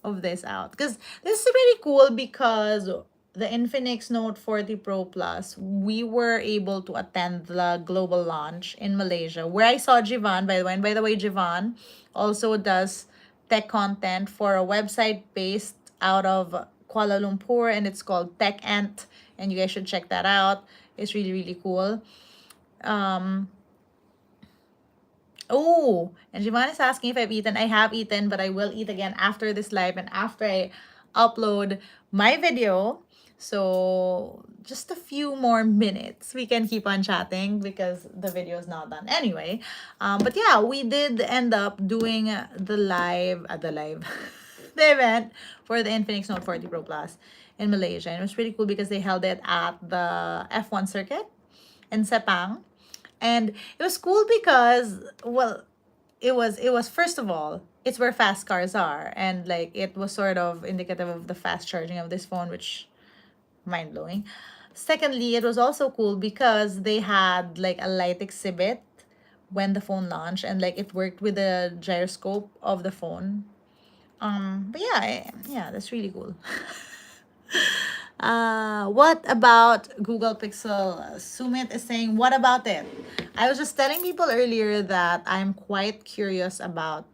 of this out. Because this is really cool because the Infinix Note 40 Pro Plus, we were able to attend the global launch in Malaysia, where I saw Jivan, by the way. And by the way, Jivan also does tech content for a website based out of Kuala Lumpur, and it's called Tech Ant. And you guys should check that out. It's really, really cool. Oh, and Jivan is asking if I've eaten. I have eaten, but I will eat again after this live and after I upload my video. So just a few more minutes. We can keep on chatting because the video is not done anyway. But yeah, we did end up doing the live, the event for the Infinix Note 40 Pro Plus in Malaysia. And it was pretty cool because they held it at the F1 circuit in Sepang. And it was cool because, well, it was first of all, it's where fast cars are, and like it was sort of indicative of the fast charging of this phone, which mind blowing. Secondly, it was also cool because they had like a light exhibit when the phone launched, and like it worked with the gyroscope of the phone. But yeah, that's really cool. What about Google Pixel? Sumit is saying, what about it? I was just telling people earlier that I'm quite curious about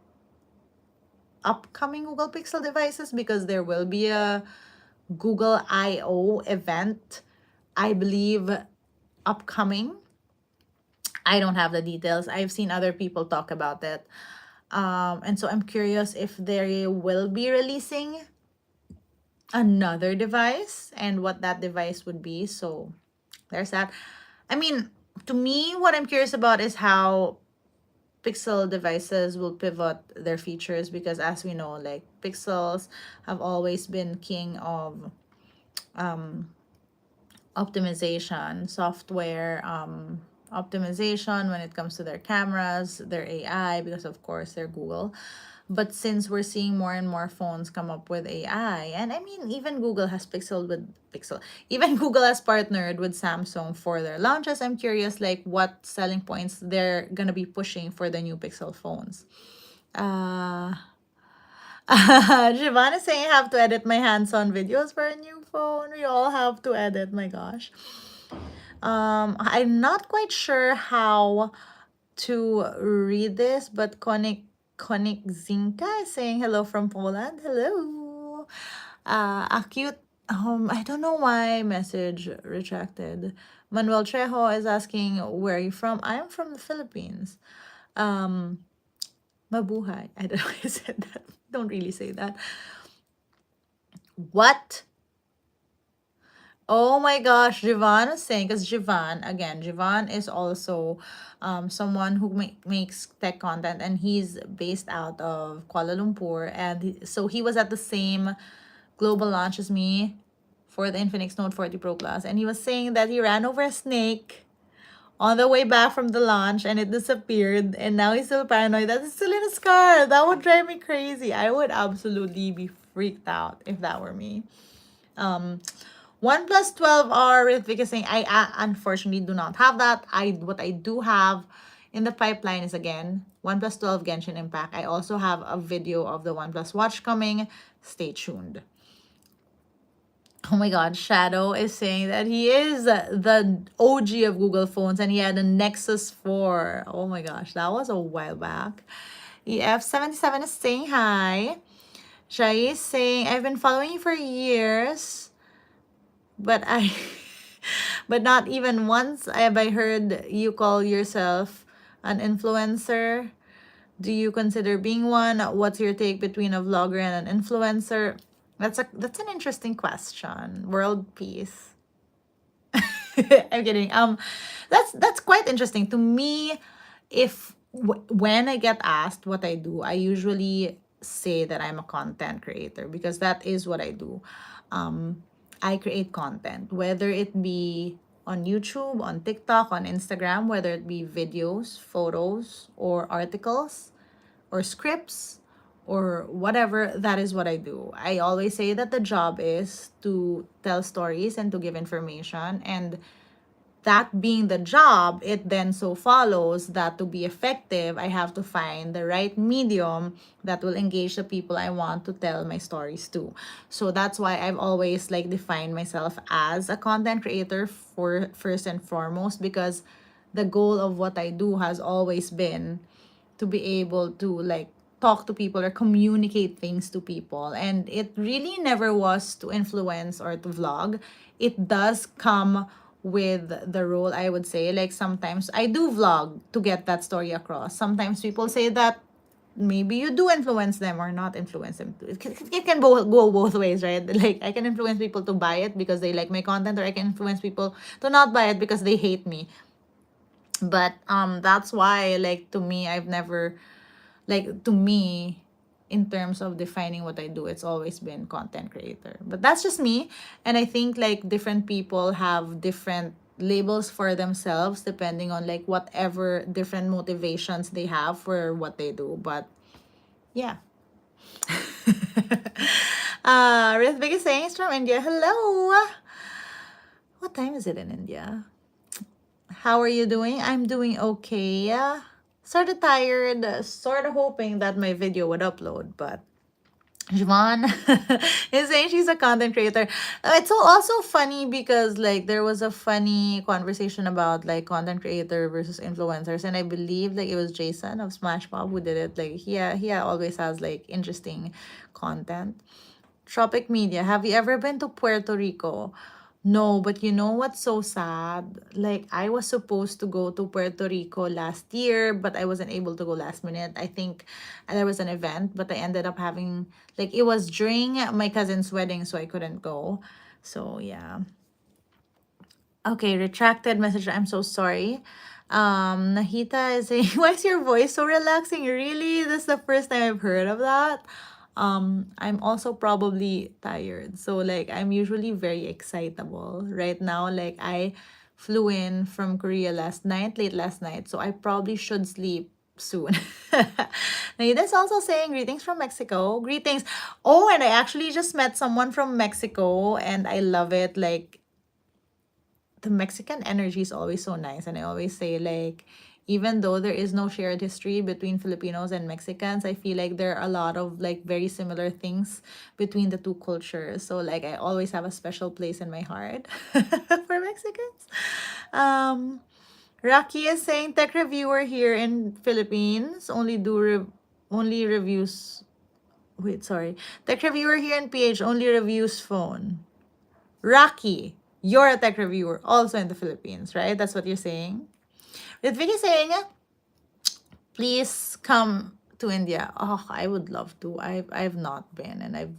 upcoming Google Pixel devices because there will be a Google I/O event, I believe, upcoming. I don't have the details. I've seen other people talk about it. And so I'm curious if they will be releasing another device and what that device would be. So there's that. I mean, to me, what I'm curious about is how Pixel devices will pivot their features because, as we know, like Pixels have always been king of optimization, software optimization when it comes to their cameras, their AI, because of course they're Google. But since we're seeing more and more phones come up with AI, and I mean, even Google has even Google has partnered with Samsung for their launches. I'm curious, like, what selling points they're gonna be pushing for the new Pixel phones. Uh, Siobhan is saying I have to edit my hands-on videos for a new phone. We all have to edit, my gosh. I'm not quite sure how to read this, but Konik Zinka is saying hello from Poland. Hello. A cute I don't know why message retracted. Manuel Trejo is asking where are you from? I am from the Philippines. Um Mabuhay. I don't know why I said that. Don't really say that. What? Oh my gosh, Jivan is saying, because Jivan is also someone who makes tech content, and he's based out of Kuala Lumpur. And so he was at the same global launch as me for the Infinix Note 40 Pro Plus. And he was saying that he ran over a snake on the way back from the launch and it disappeared. And now he's still paranoid that it's still in his car. That would drive me crazy. I would absolutely be freaked out if that were me. OnePlus 12R with Vic is saying, I unfortunately do not have that. What I do have in the pipeline is again OnePlus 12 Genshin Impact. I also have a video of the OnePlus Watch coming. Stay tuned. Oh my God, Shadow is saying that he is the OG of Google phones and he had a Nexus 4. Oh my gosh, that was a while back. EF77 is saying hi. Shai is saying, I've been following you for years, but but not even once have I heard you call yourself an influencer. Do you consider being one? What's your take between a vlogger and an influencer? That's an interesting question. World peace. I'm kidding. That's quite interesting to me. If when I get asked what I do, I usually say that I'm a content creator because that is what I do. I create content, whether it be on YouTube, on TikTok, on Instagram, whether it be videos, photos, or articles, or scripts, or whatever. That is what I do. I always say that the job is to tell stories and to give information, and that being the job, it then so follows that to be effective, I have to find the right medium that will engage the people I want to tell my stories to. So that's why I've always like defined myself as a content creator for first and foremost, because the goal of what I do has always been to be able to like talk to people or communicate things to people. And it really never was to influence or to vlog. It does come with the role, I would say. Like sometimes I do vlog to get that story across. Sometimes people say that maybe you do influence them or not influence them. It can go both ways, right? Like I can influence people to buy it because they like my content, or I can influence people to not buy it because they hate me. But that's why, like, to me, I've never, like, to me, in terms of defining what I do, it's always been content creator. But that's just me. And I think like different people have different labels for themselves depending on like whatever different motivations they have for what they do. But yeah. Rithvik is saying it's from India. Hello. What time is it in India? How are you doing? I'm doing okay. Sort of tired, sort of hoping that my video would upload, but Javon is saying she's a content creator. It's also funny because like there was a funny conversation about like content creator versus influencers, and I believe like it was Jason of Smash Pop who did it. Like he always has like interesting content. Tropic Media, have you ever been to Puerto Rico? No, but you know what's so sad? Like, I was supposed to go to Puerto Rico last year, but I wasn't able to go last minute. I think there was an event, but I ended up having, like, it was during my cousin's wedding, so I couldn't go. So, yeah. Okay, retracted message. I'm so sorry. Nahita is saying, why is your voice so relaxing? Really? This is the first time I've heard of that. I'm also probably tired. So like I'm usually very excitable. Right now, like I flew in from Korea late last night. So I probably should sleep soon. Naida's also saying greetings from Mexico. Greetings. Oh, and I actually just met someone from Mexico and I love it. Like the Mexican energy is always so nice. And I always say, like, even though there is no shared history between Filipinos and Mexicans, I feel like there are a lot of like very similar things between the two cultures. So like I always have a special place in my heart for Mexicans. Um, Rocky is saying tech reviewer here in Philippines only reviews. Wait, sorry. Tech reviewer here in PH only reviews phone. Rocky, you're a tech reviewer also in the Philippines, right? That's what you're saying. With Vicky saying, please come to India. Oh, I would love to. I've not been, and I've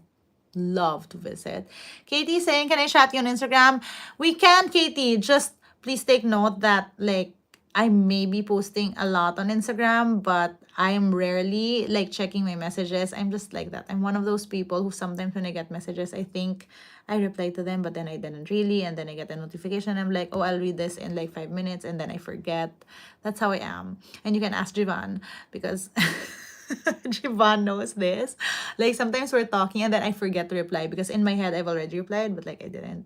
love to visit. Katie saying, can I chat you on Instagram? We can, Katie. Just please take note that like I may be posting a lot on Instagram, but I'm rarely like checking my messages. I'm just like that. I'm one of those people who sometimes when I get messages, I think I reply to them, but then I didn't really. And then I get a notification. I'm like, oh, I'll read this in like 5 minutes. And then I forget. That's how I am. And you can ask Jivan because Jivan knows this. Like sometimes we're talking and then I forget to reply because in my head I've already replied, but like I didn't.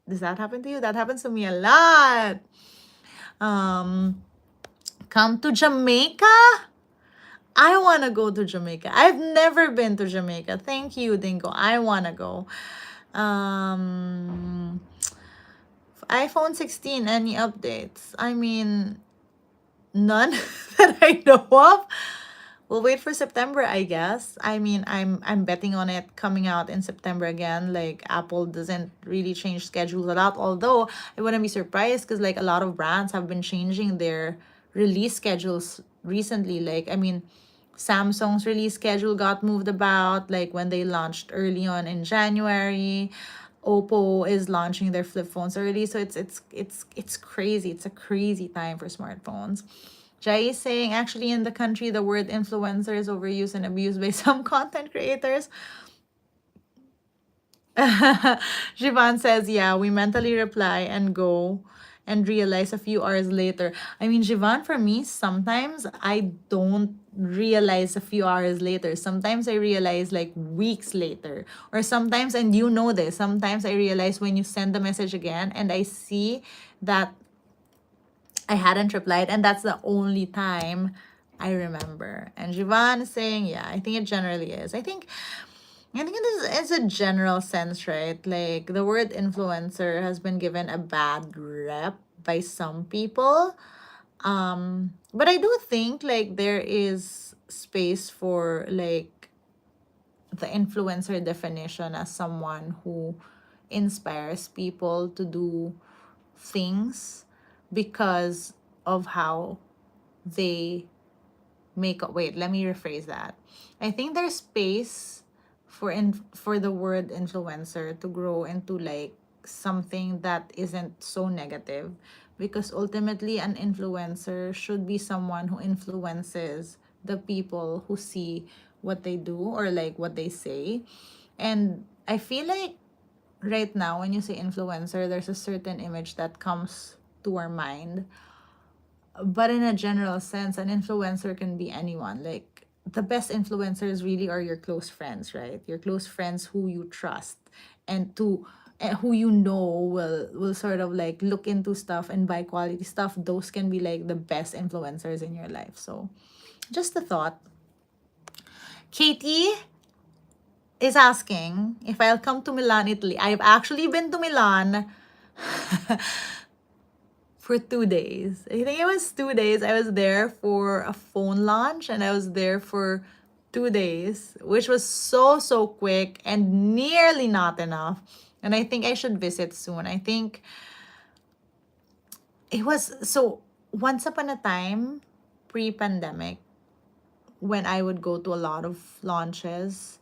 Does that happen to you? That happens to me a lot. Come to Jamaica. I want to go to Jamaica. I've never been to Jamaica. Thank you, Dingo. I want to go. iPhone 16, any updates? I mean, none that I know of. We'll wait for September, I guess. I mean, I'm betting on it coming out in September again. Like Apple doesn't really change schedules a lot, although I wouldn't be surprised because like a lot of brands have been changing their release schedules recently. Like I mean, Samsung's release schedule got moved about like when they launched early on in January. Oppo is launching their flip phones early, so it's crazy. It's a crazy time for smartphones. Jai is saying, actually, in the country, the word influencer is overused and abused by some content creators. Jivan says, yeah, we mentally reply and go and realize a few hours later. I mean, Jivan, for me, sometimes I don't realize a few hours later. Sometimes I realize like weeks later. Or sometimes, and you know this, sometimes I realize when you send the message again and I see that I hadn't replied, and that's the only time I remember. And Jivan is saying, yeah, I think it generally is. I think it is it's a general sense, right? Like the word influencer has been given a bad rep by some people. But I do think like there is space for like the influencer definition as someone who inspires people to do things because of how they make a wait, let me rephrase that. I think there's space for the word influencer to grow into like something that isn't so negative, because ultimately an influencer should be someone who influences the people who see what they do or like what they say. And I feel like right now when you say influencer, there's a certain image that comes to our mind, but in a general sense, an influencer can be anyone. Like the best influencers really are your close friends, right? Your close friends who you trust and to who you know will sort of like look into stuff and buy quality stuff. Those can be like the best influencers in your life. So just a thought. Katie is asking if I'll come to Milan, Italy. I've actually been to Milan for 2 days. I think it was 2 days. I was there for a phone launch and I was there for 2 days, which was so quick and nearly not enough. And I think I should visit soon. I think it was so once upon a time, pre-pandemic, when I would go to a lot of launches,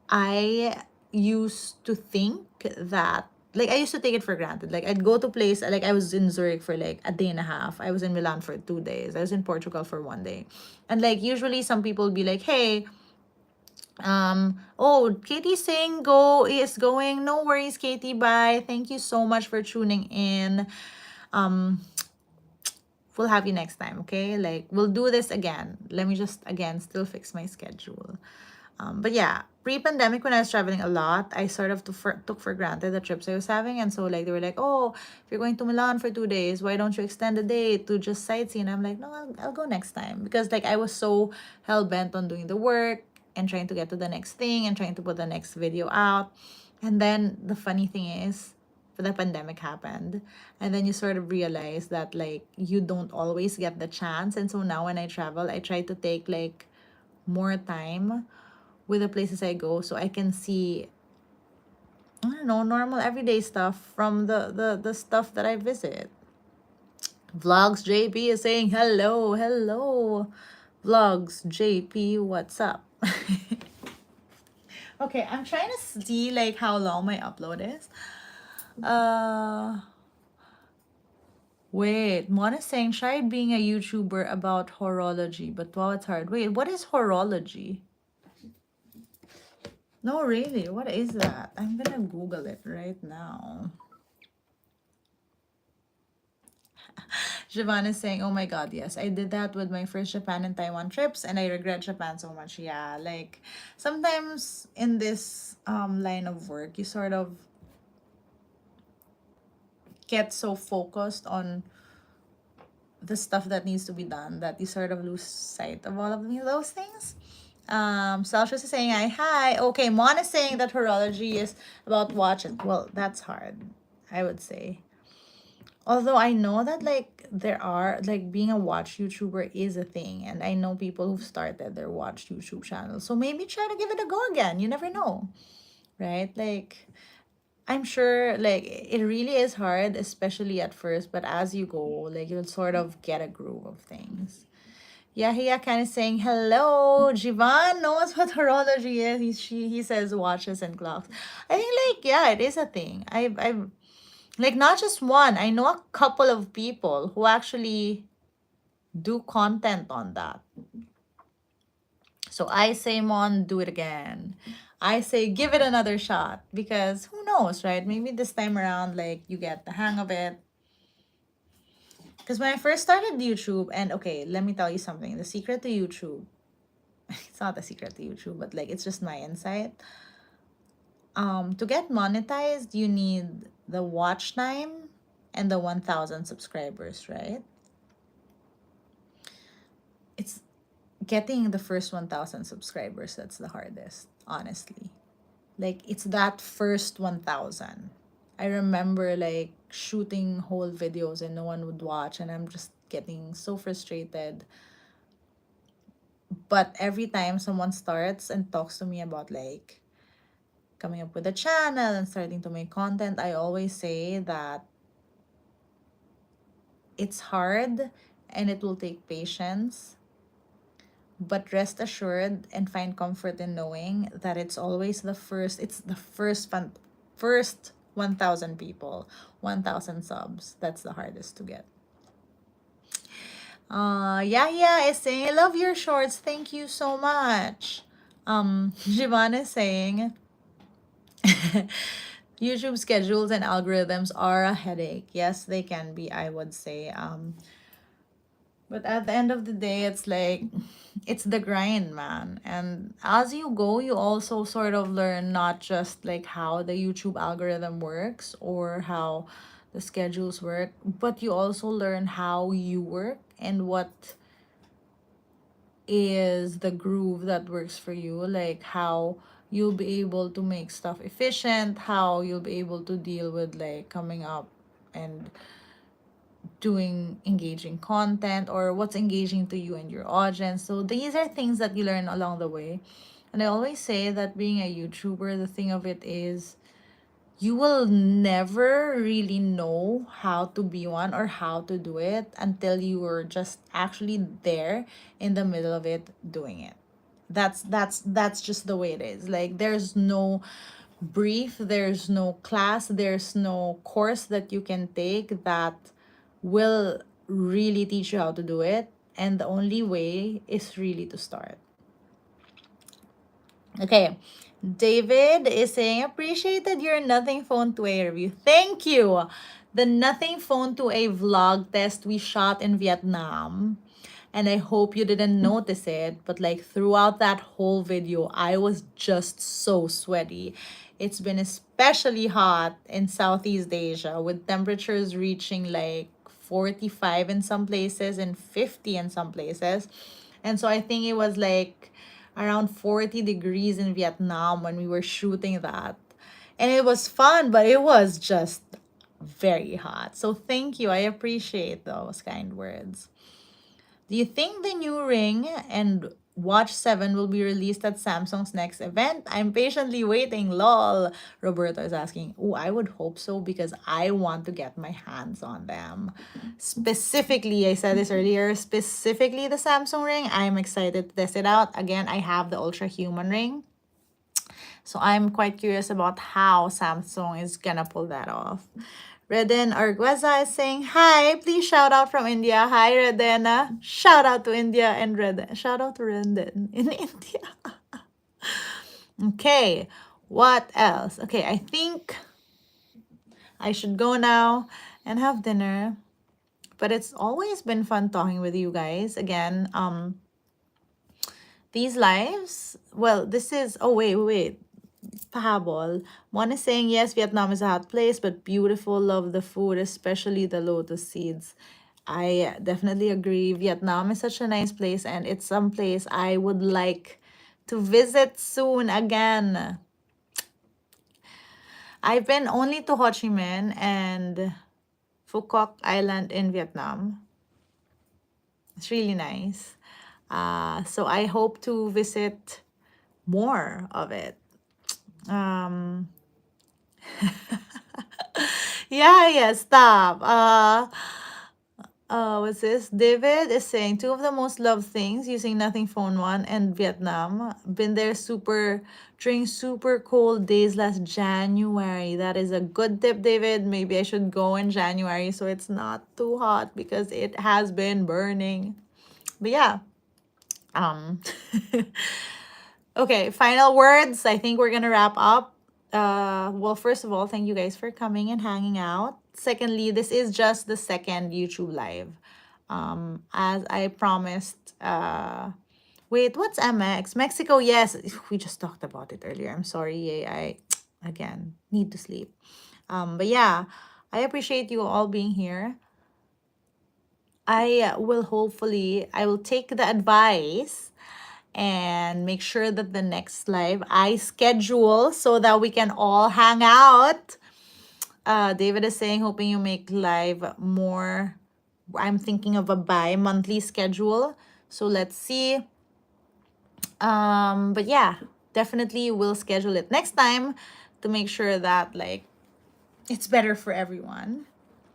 I used to think that like I used to take it for granted. Like I'd go to place like I was in Zurich for like a day and a half. I was in Milan for 2 days. I was in Portugal for 1 day. And like usually some people would be like, hey, oh, Katie's saying go is going. No worries, Katie. Bye. Thank you so much for tuning in. We'll have you next time, okay? Like we'll do this again. Let me just again still fix my schedule. But yeah, pre-pandemic, when I was traveling a lot, I sort of took for granted the trips I was having. And so like they were like, oh, if you're going to Milan for 2 days, why don't you extend the day to just sightsee? And I'm like, no, I'll go next time. Because like I was so hell-bent on doing the work and trying to get to the next thing and trying to put the next video out. And then the funny thing is, the pandemic happened, and then you sort of realize that like you don't always get the chance. And so now when I travel, I try to take like more time with the places I go, so I can see, I don't know, normal everyday stuff from the stuff that I visit. Vlogs JP is saying hello, hello. Vlogs JP, what's up? Okay, I'm trying to see like how long my upload is. Wait, Mona saying tried being a YouTuber about horology, but wow, it's hard. Wait, what is horology? No, really, what is that? I'm gonna Google it right now. Siobhan is saying, oh my god, yes, I did that with my first Japan and Taiwan trips, and I regret Japan so much. Yeah, like sometimes in this line of work, you sort of get so focused on the stuff that needs to be done that you sort of lose sight of all of those things. Celsius is saying hi. Okay, Mon is saying that horology is about watches. Well, that's hard, I would say. Although I know that like there are like being a watch YouTuber is a thing, and I know people who've started their watch YouTube channel. So maybe try to give it a go again. You never know, right? Like I'm sure like it really is hard, especially at first, but as you go, like you'll sort of get a groove of things. Yahya kind of saying hello. Jivan knows what horology is. He says watches and clocks. I think like yeah, it is a thing. I've like not just one. I know a couple of people who actually do content on that. So I say, Mon, do it again. I say, give it another shot, because who knows, right? Maybe this time around, like you get the hang of it. Because when I first started YouTube, and okay, let me tell you something. The secret to YouTube, it's not the secret to YouTube, but like it's just my insight. To get monetized, you need the watch time and the 1,000 subscribers, right? It's getting the first 1,000 subscribers that's the hardest, honestly. Like it's that first 1,000. I remember like shooting whole videos and no one would watch, and I'm just getting so frustrated. But every time someone starts and talks to me about like coming up with a channel and starting to make content, I always say that it's hard and it will take patience, but rest assured and find comfort in knowing that it's always the first, it's the first 1,000 people, 1,000 subs, that's the hardest to get. Yeah, is saying I love your shorts, thank you so much. Jivan is saying YouTube schedules and algorithms are a headache. Yes, they can be, I would say. But at the end of the day, it's like, it's the grind, man. And as you go, you also sort of learn not just like how the YouTube algorithm works or how the schedules work, but you also learn how you work and what is the groove that works for you, like how you'll be able to make stuff efficient, how you'll be able to deal with like coming up and doing engaging content, or what's engaging to you and your audience. So these are things that you learn along the way. And I always say that being a YouTuber, the thing of it is you will never really know how to be one or how to do it until you are just actually there in the middle of it doing it. That's just the way it is. Like there's no brief, there's no class, there's no course that you can take that will really teach you how to do it, and the only way is really to start. Okay, David is saying appreciated your Nothing Phone 2A review. Thank you. The Nothing Phone 2A vlog test we shot in Vietnam, And I hope you didn't notice it, but like throughout that whole video, I was just so sweaty. It's been especially hot in Southeast Asia with temperatures reaching like 45 in some places and 50 in some places. And so I think it was like around 40 degrees in Vietnam when we were shooting that. And it was fun, but it was just very hot. So thank you. I appreciate those kind words. Do you think the new Ring and Watch 7 will be released at Samsung's next event? I'm patiently waiting. Lol. Roberto is asking. Oh, I would hope so because I want to get my hands on them. Specifically, I said this earlier, specifically the Samsung Ring. I'm excited to test it out. Again, I have the Ultra Human Ring. So I'm quite curious about how Samsung is gonna pull that off. Reden Argueza is saying, hi, please shout out from India. Hi, Redena. Shout out to India and Reden. Shout out to Reden in India. Okay, what else? Okay, I think I should go now and have dinner. But it's always been fun talking with you guys. Again, these lives, well, this is, oh, wait. Pahabol. One is saying, yes, Vietnam is a hot place, but beautiful. Love the food, especially the lotus seeds. I definitely agree. Vietnam is such a nice place, and it's some place I would like to visit soon again. I've been only to Ho Chi Minh and Phu Quoc Island in Vietnam. It's really nice. So I hope to visit more of it. Yeah, stop. What's this? David is saying two of the most loved things using Nothing Phone 1 and Vietnam. Been there during super cold days last January. That is a good tip, David. Maybe I should go in January so it's not too hot because it has been burning. But yeah. Okay, final words. I think we're gonna wrap up. Well, first of all, thank you guys for coming and hanging out. Secondly, this is just the second YouTube live. As I promised, wait, what's MX? Mexico, yes. We just talked about it earlier. I'm sorry. I again need to sleep. But yeah, I appreciate you all being here. I will take the advice and make sure that the next live I schedule so that we can all hang out. David is saying, hoping you make live more. I'm thinking of a bi-monthly schedule. So let's see. But yeah, definitely we'll schedule it next time to make sure that like it's better for everyone.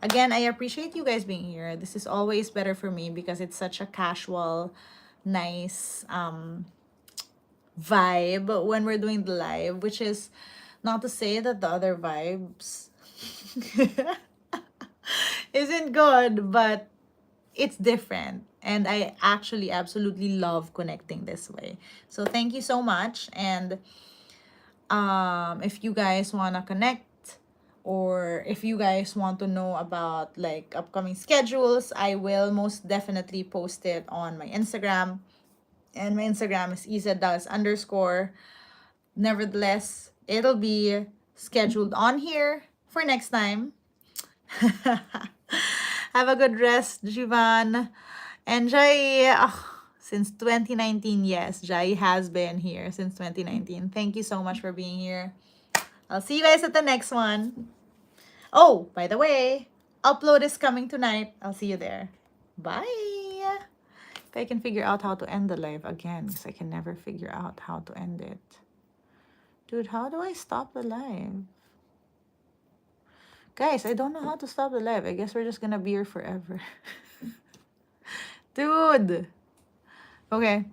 Again, I appreciate you guys being here. This is always better for me because it's such a casual, nice vibe when we're doing the live, which is not to say that the other vibes isn't good, but it's different. And I actually absolutely love connecting this way. So thank you so much. And if you guys want to connect, or if you guys want to know about like upcoming schedules, I will most definitely post it on my Instagram. And my Instagram is isadas_. Nevertheless, it'll be scheduled on here for next time. Have a good rest, Jivan. And Jai, since 2019, yes, Jai has been here since 2019. Thank you so much for being here. I'll see you guys at the next one. Oh, by the way, upload is coming tonight. I'll see you there. Bye. If I can figure out how to end the live again, because I can never figure out how to end it. Dude, how do I stop the live? Guys, I don't know how to stop the live. I guess we're just gonna be here forever. Dude. Okay.